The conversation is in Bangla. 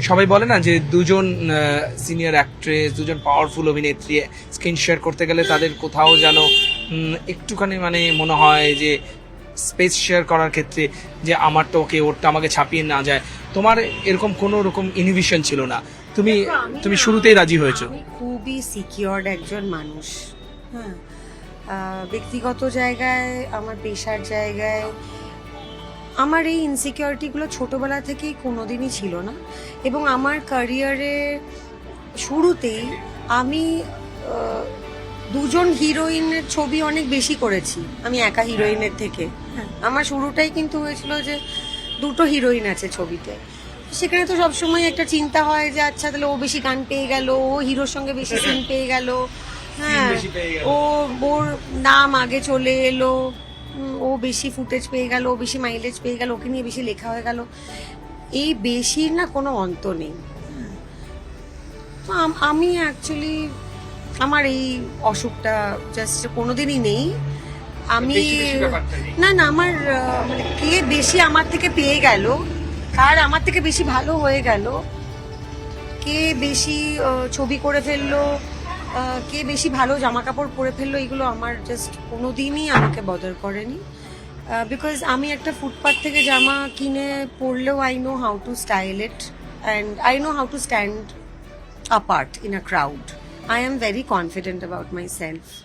সবাই বলে না যে দুজন সিনিয়র অ্যাক্ট্রেস, দুজন পাওয়ারফুল অভিনেত্রী স্ক্রিন শেয়ার করতে গেলে তাদের কোথাও যেন একটুখানি মানে মনে হয় যে স্পেস শেয়ার করার ক্ষেত্রে যে আমারটা ওকে, ওরটা আমাকে ছাপিয়ে না যায়। তোমার এরকম কোনো রকম ইনহিবিশন ছিল না, তুমি তুমি শুরুতেই রাজি হয়েছো। আমি খুবই সিকিওরড একজন মানুষ। হ্যাঁ, ব্যক্তিগত জায়গায়, আমার পেশার জায়গায় আমার এই ইনসিকিউরিটিগুলো ছোটবেলা থেকেই কোনোদিনই ছিল না। এবং আমার ক্যারিয়ারে শুরুতেই আমি দুজন হিরোইনের ছবি অনেক বেশি করেছি আমি একা হিরোইনের থেকে। হ্যাঁ, আমার শুরুটাই কিন্তু হয়েছিল যে দুটো হিরোইন আছে ছবিতে। সেখানে তো সবসময় একটা চিন্তা হয় যে আচ্ছা তাহলে ও বেশি গান পেয়ে গেল, ও হিরোর সঙ্গে বেশি সিন পেয়ে গেল, হ্যাঁ ওর নাম আগে চলে এলো, ও বেশি ফুটেজ পেয়ে গেল, ও বেশি মাইলেজ পেয়ে গেল, ওকে নিয়ে বেশি লেখা হয়ে গেল। এই বেশির না কোনো অন্ত নেই। তো আমি অ্যাকচুয়ালি আমার এই অসুখটা জাস্ট কোনোদিনই নেই। আমি না না আমার মানে কে বেশি আমার থেকে পেয়ে গেল, আর আমার থেকে বেশি ভালো হয়ে গেল, কে বেশি ছবি করে ফেললো, কে বেশি ভালো জামা কাপড় পরে ফেললো, এগুলো আমার জাস্ট কোনোদিনই আমাকে বদার করেনি। বিকজ আমি একটা ফুটপাথ থেকে জামা কিনে পরলেও I know how to style it and I know how to stand apart in a crowd. I am very confident about myself.